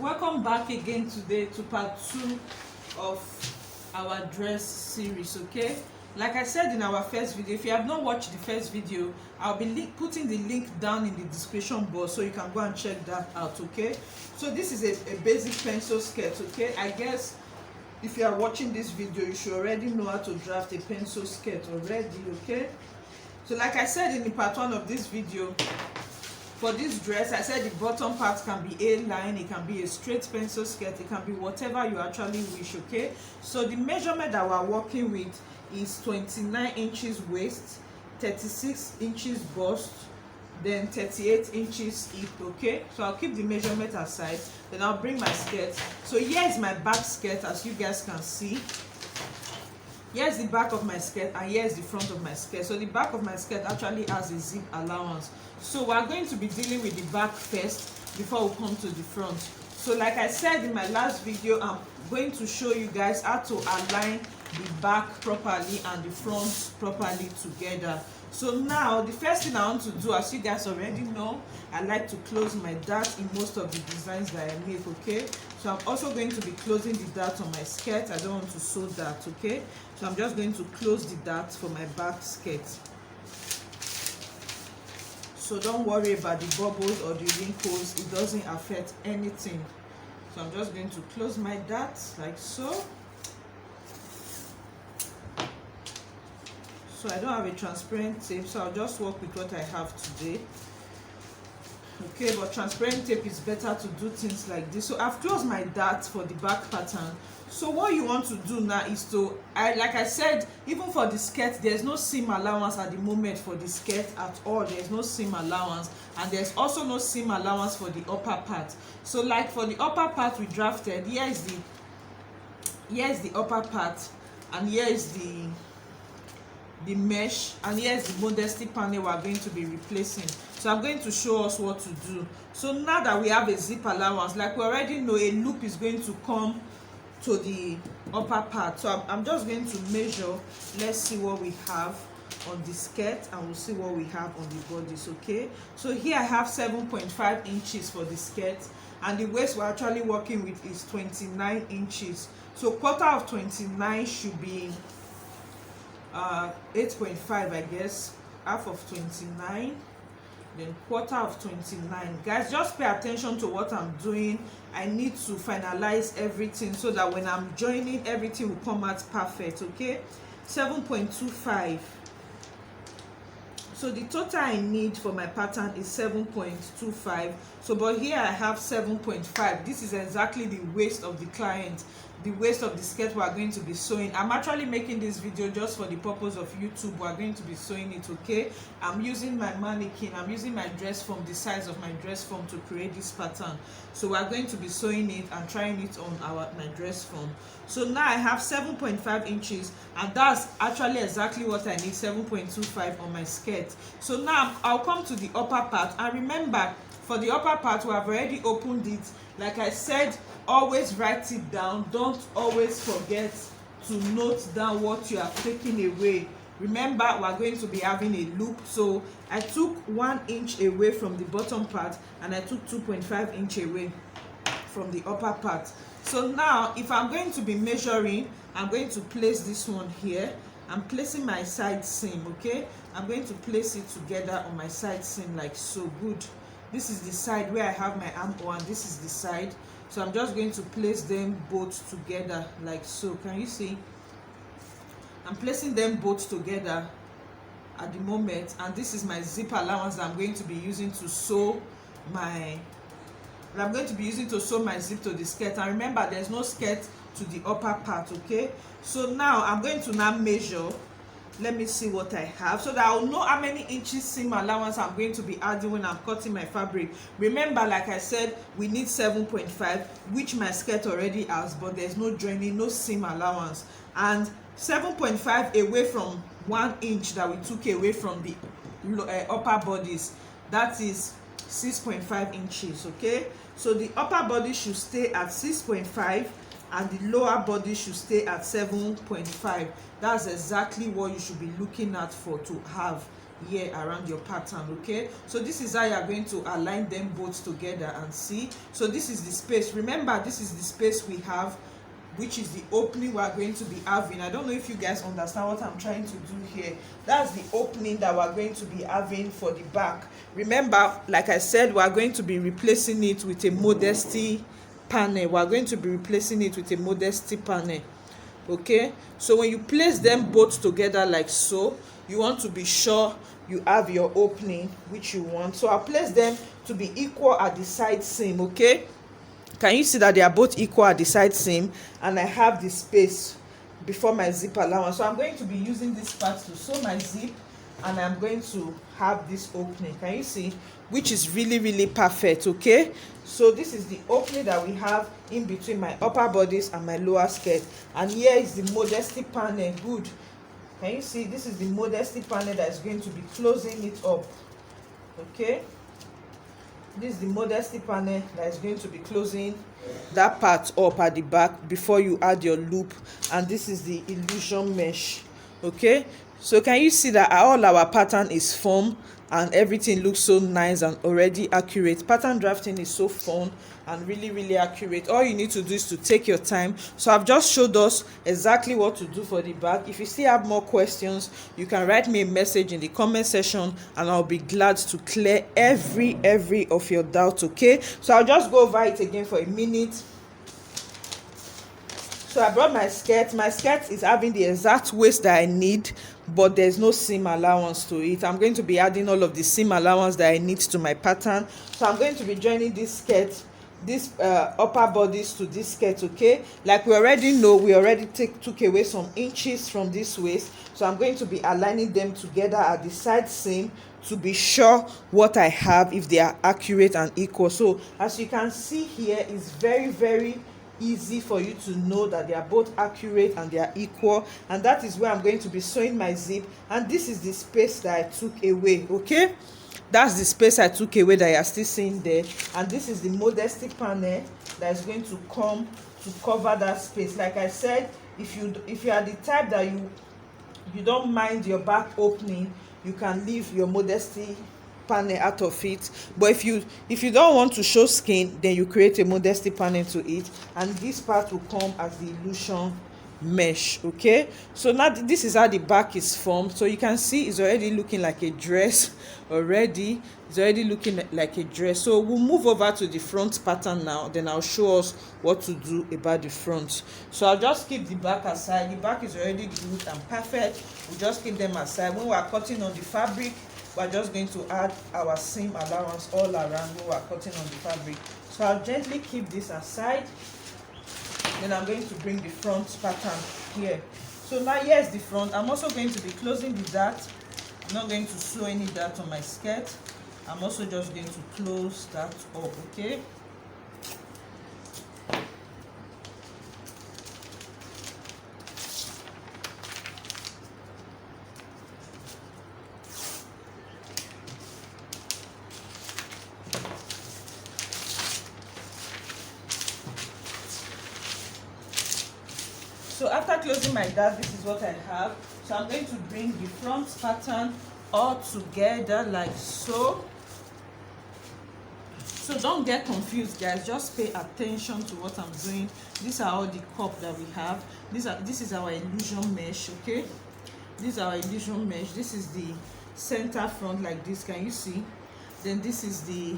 Welcome back again today to part 2 of our dress series. Okay, like I said in our first video, if you have not watched the first video, I'll be putting the link down in the description box so you can go and check that out. Okay, so this is a basic pencil skirt. Okay, I guess if you are watching this video, you should already know how to draft a pencil skirt already. Okay, so like I said in the part 1 of this video, for this dress, I said the bottom part can be A-line, it can be a straight pencil skirt, it can be whatever you actually wish. Okay, so the measurement that we're working with is 29 inches waist, 36 inches bust, then 38 inches hip. Okay, so I'll keep the measurement aside, then I'll bring my skirt. So here is my back skirt, as you guys can see. Here's the back of my skirt and here's the front of my skirt. So the back of my skirt actually has a zip allowance. So we're going to be dealing with the back first before we come to the front. So like I said in my last video, I'm going to show you guys how to align the back properly and the front properly together. So now the first thing I want to do, as you guys already know, I like to close my dart in most of the designs that I make. Okay, so I'm also going to be closing the dart on my skirt. I don't want to sew that. Okay, so I'm just going to close the dart for my back skirt. So don't worry about the bubbles or the wrinkles, it doesn't affect anything. So I'm just going to close my dart like so. So I don't have a transparent tape, so I'll just work with what I have today. Okay, but transparent tape is better to do things like this. So I've closed my dart for the back pattern. So what you want to do now is to, like I said, even for the skirt, there's no seam allowance at the moment for the skirt at all. There's no seam allowance, and there's also no seam allowance for the upper part. So like for the upper part we drafted, here is the upper part, and here is the mesh, and here's the modesty panel we're going to be replacing. So I'm going to show us what to do. So now that we have a zip allowance, like we already know, a loop is going to come to the upper part. So I'm just going to measure. Let's see what we have on the skirt and we'll see what we have on the bodies. Okay, so here I have 7.5 inches for the skirt, and the waist we're actually working with is 29 inches. So quarter of 29 should be 8.5, I guess. Half of 29, then quarter of 29. Guys, just pay attention to what I'm doing. I need to finalize everything so that when I'm joining, everything will come out perfect. Okay, 7.25. so the total I need for my pattern is 7.25. so but here I have 7.5. this is exactly the waist of the client, the waist of the skirt we are going to be sewing. I'm actually making this video just for the purpose of YouTube. We are going to be sewing it. Okay, I'm using my mannequin, I'm using my dress form, the size of my dress form, to create this pattern. So we are going to be sewing it and trying it on my dress form. So now I have 7.5 inches, and that's actually exactly what I need, 7.25 on my skirt. So now I'll come to the upper part, and remember, for the upper part we have already opened it. Like I said, always write it down. Don't always forget to note down what you are taking away. Remember, we're going to be having a loop. So I took 1 inch away from the bottom part, and I took 2.5 inches away from the upper part. So now if I'm going to be measuring, I'm going to place this one here. I'm placing my side seam. Okay, I'm going to place it together on my side seam like so. Good. This is the side where I have my armhole, and this is the side. So I'm just going to place them both together like so. Can you see? I'm placing them both together at the moment, and this is my zip allowance that I'm going to be using to sew my zip to the skirt. And remember, there's no skirt to the upper part. Okay, so now I'm going to now measure. Let me see what I have, so that I'll know how many inches seam allowance I'm going to be adding when I'm cutting my fabric. Remember, like I said, we need 7.5, which my skirt already has, but there's no joining, no seam allowance. And 7.5 away from 1 inch that we took away from the upper bodies, that is 6.5 inches. Okay, so the upper body should stay at 6.5 and the lower body should stay at 7.5. That's exactly what you should be looking at for to have here around your pattern. Okay, so this is how you are going to align them both together and see. So this is the space. Remember, this is the space we have, which is the opening we are going to be having. I don't know if you guys understand what I'm trying to do here. That's the opening that we're going to be having for the back. Remember, like I said, we're going to be replacing it with a modesty panel. We're going to be replacing it with a modesty panel. Okay, so when you place them both together like so, you want to be sure you have your opening which you want. So I'll place them to be equal at the side seam. Okay, can you see that they are both equal at the side seam, and I have the space before my zip allowance. So I'm going to be using this part to sew my zip, and I'm going to have this opening. Can you see? Which is really perfect. Okay, so this is the opening that we have in between my upper bodice and my lower skirt, and here is the modesty panel. Good. Can you see? This is the modesty panel that is going to be closing it up. Okay, this is the modesty panel that is going to be closing that part up at the back before you add your loop, and this is the illusion mesh. Okay, so can you see that all our pattern is formed and everything looks so nice and already accurate? Pattern drafting is so fun and really accurate. All you need to do is to take your time. So I've just showed us exactly what to do for the back. If you still have more questions, you can write me a message in the comment section, and I'll be glad to clear every of your doubts. Okay, so I'll just go over it again for a minute. So I brought my skirt. My skirt is having the exact waist that I need, but there's no seam allowance to it. I'm going to be adding all of the seam allowance that I need to my pattern. So I'm going to be joining this skirt, this upper bodice to this skirt. Okay, like we already know, we already took away some inches from this waist. So I'm going to be aligning them together at the side seam to be sure what I have, if they are accurate and equal. So as you can see here, it's very easy for you to know that they are both accurate and they are equal, and that is where I'm going to be sewing my zip. And this is the space that I took away. Okay, that's the space I took away that you are still seeing there, and this is the modesty panel that is going to come to cover that space. Like I said, if you are the type that you don't mind your back opening, you can leave your modesty panel out of it. But if you don't want to show skin, then you create a modesty panel to it, and this part will come as the illusion mesh. Okay, so now this is how the back is formed. So you can see it's already looking like a dress. It's already looking like a dress. So we'll move over to the front pattern now, then I'll show us what to do about the front. So I'll just keep the back aside. The back is already good and perfect. We'll just keep them aside. When we are cutting on the fabric, we're just going to add our seam allowance all around when we're cutting on the fabric. So I'll gently keep this aside. Then I'm going to bring the front pattern here. So now here's the front. I'm also going to be closing the dart. I'm not going to sew any dart on my skirt. I'm also just going to close that up. Okay, so after closing my dart, this is what I have. So I'm going to bring the front pattern all together like so. So don't get confused, guys. Just pay attention to what I'm doing. These are all the cup that we have. This is our illusion mesh. Okay, this is our illusion mesh. This is the center front like this. Can you see? Then this is the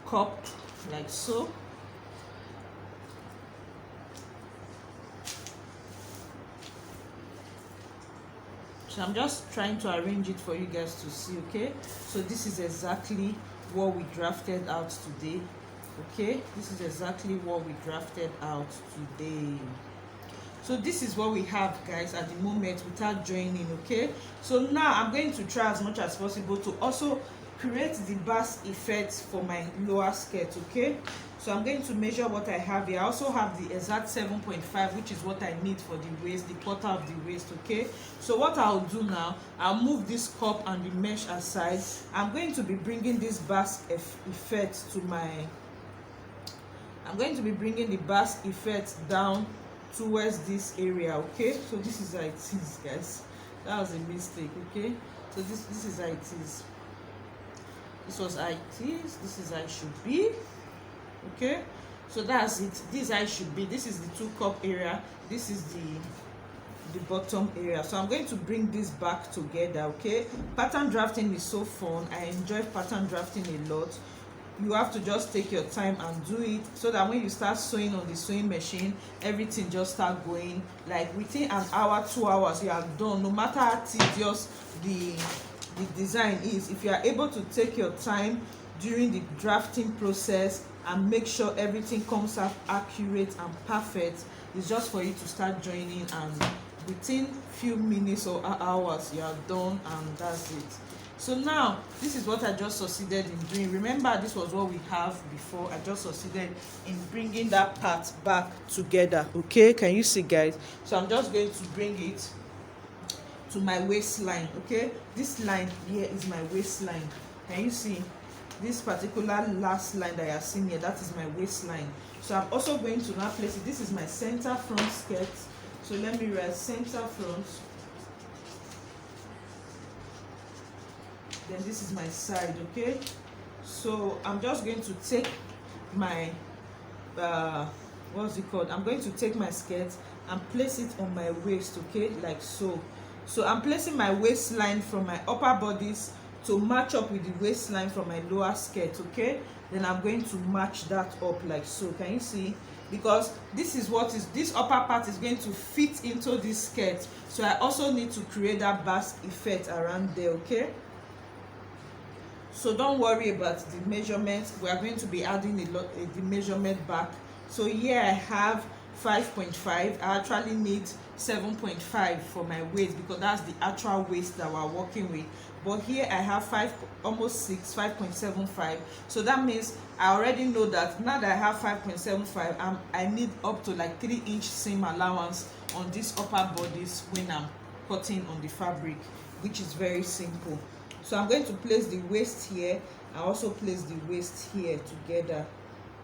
cup like so. So I'm just trying to arrange it for you guys to see. Okay, so this is exactly what we drafted out today. Okay, this is exactly what we drafted out today. So this is what we have, guys, at the moment without joining. Okay, so now I'm going to try as much as possible to also create the Basque effect for my lower skirt. Okay, so I'm going to measure what I have here. I also have the exact 7.5, which is what I need for the waist, the quarter of the waist. Okay, so what I'll do now, I'll move this cup and the mesh aside. I'm going to be bringing this Basque effect to my I'm going to be bringing the Basque effect down towards this area. Okay, so this is how it is, guys. That was a mistake. Okay, So this is how it is. This was how it is. This is how it should be. Okay, so that's it. This is how it should be. This is the 2 cup area. This is the bottom area. So I'm going to bring this back together. Okay, pattern drafting is so fun. I enjoy pattern drafting a lot. You have to just take your time and do it, so that when you start sewing on the sewing machine, everything just start going. Like within an hour, 2 hours, you are done. No matter how tedious the design is, if you are able to take your time during the drafting process and make sure everything comes out accurate and perfect, it's just for you to start joining, and within few minutes or hours you are done, and that's it. So now this is what I just succeeded in doing. Remember, this was what we have before. I just succeeded in bringing that part back together. Okay, can you see, guys? So I'm just going to bring it to my waistline. Okay, this line here is my waistline. Can you see this particular last line that you are seeing here? That is my waistline. So I'm also going to now place it. This is my center front skirt. So let me write center front. Then this is my side. Okay, so I'm just going to take my what's it called, I'm going to take my skirt and place it on my waist. Okay, like so. So I'm placing my waistline from my upper bodies to match up with the waistline from my lower skirt. Okay, then I'm going to match that up like so. Can you see? Because this is what is, this upper part is going to fit into this skirt, so I also need to create that Basque effect around there. Okay, so don't worry about the measurements. We are going to be adding the measurement back. So here I have 5.5. I actually need 7.5 for my waist, because that's the actual waist that we're working with. But here I have almost 6, 5.75. So that means I already know that now that I have 5.75, I need up to like 3-inch seam allowance on these upper bodies when I'm cutting on the fabric, which is very simple. So I'm going to place the waist here. I also place the waist here together.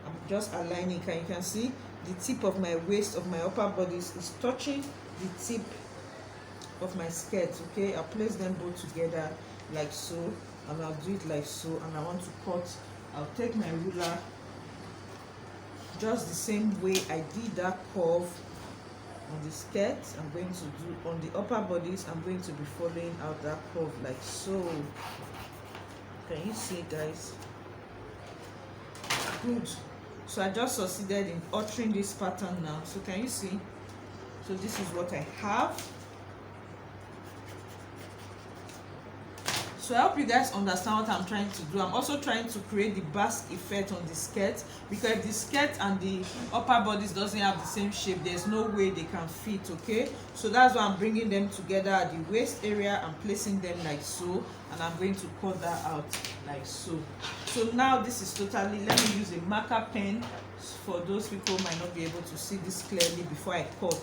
I'm just aligning. You can see the tip of my waist of my upper bodies is touching the tip of my skirt. Okay, I'll place them both together like so, and I'll do it like so. And I want to cut. I'll take my ruler just the same way I did that curve on the skirt. I'm going to do on the upper bodies. I'm going to be following out that curve like so. Can you see, guys? Good. So I just succeeded in altering this pattern now. So can you see? So this is what I have. So I hope you guys understand what I'm trying to do. I'm also trying to create the Basque effect on the skirt, because if the skirt and the upper bodies doesn't have the same shape, there's no way they can fit. Okay, so that's why I'm bringing them together at the waist area and placing them like so, and I'm going to cut that out like so. So now this is totally, let me use a marker pen for those people who might not be able to see this clearly before I cut.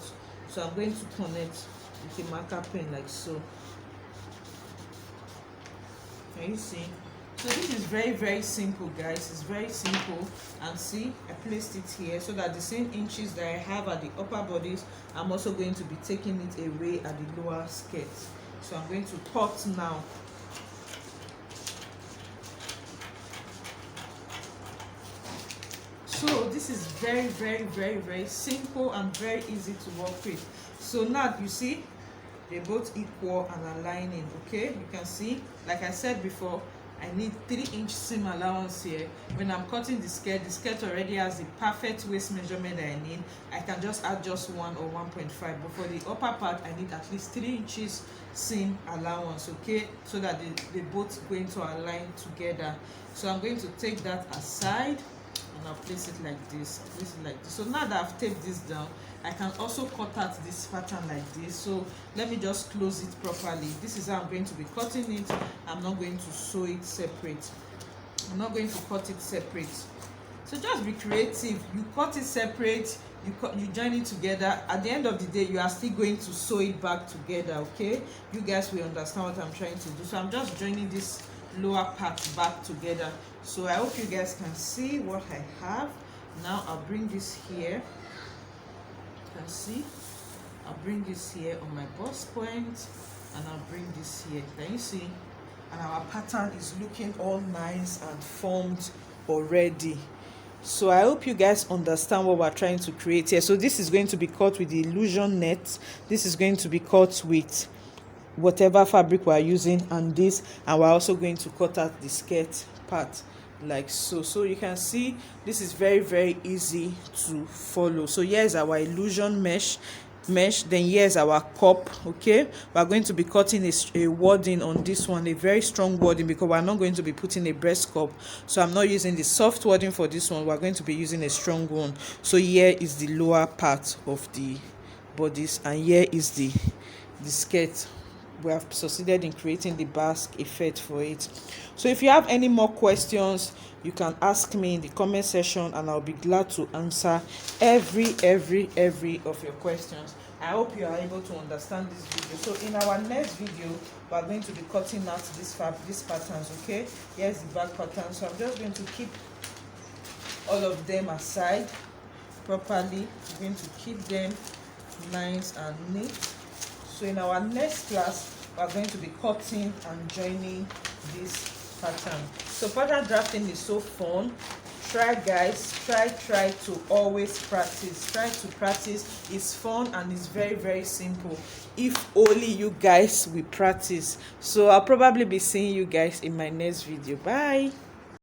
So I'm going to connect with a marker pen like so. Can you see? So this is very, very simple, guys. It's very simple. And see, I placed it here so that the same inches that I have at the upper bodies, I'm also going to be taking it away at the lower skirt. So I'm going to cut now. So this is very, very, very, very simple and very easy to work with. So now you see, they're both equal and aligning. Okay, you can see, like I said before, I need 3-inch seam allowance here. When I'm cutting the skirt already has the perfect waist measurement that I need. I can just add just 1 or 1.5, but for the upper part I need at least 3 inches seam allowance. Okay, so that they both going to align together. So I'm going to take that aside and I'll place it like this. Place it like this. So now that I've taped this down, I can also cut out this pattern like this. So let me just close it properly. This is how I'm going to be cutting it. I'm not going to sew it separate. I'm not going to cut it separate. So just be creative. You cut it separate, you join it together. At the end of the day, you are still going to sew it back together. Okay, you guys will understand what I'm trying to do. So I'm just joining this lower part back together. So I hope you guys can see what I have. Now I'll bring this here. You can see, I'll bring this here on my bust point. and I'll bring this here. Can you see? And our pattern is looking all nice and formed already. So I hope you guys understand what we're trying to create here. So this is going to be cut with the illusion net. This is going to be cut with whatever fabric we're using, and this, and we're also going to cut out the skirt part like so. So you can see this is very, very easy to follow. So here's our illusion mesh, then here's our cup. Okay, we're going to be cutting a wording on this one, a very strong wording, because we're not going to be putting a breast cup. So I'm not using the soft wording for this one, we're going to be using a strong one. So here is the lower part of the bodice, and here is the skirt. We have succeeded in creating the Basque effect for it. So if you have any more questions, you can ask me in the comment section, and I'll be glad to answer every of your questions. I hope you are able to understand this video. So in our next video, we are going to be cutting out these patterns. Okay, here's the back pattern. So I'm just going to keep all of them aside properly. I'm going to keep them nice and neat. So in our next class, we are going to be cutting and joining this pattern. So pattern drafting is so fun. Try, guys, try to always practice. Try to practice. It's fun and it's very, very simple, if only you guys will practice. So I'll probably be seeing you guys in my next video. Bye.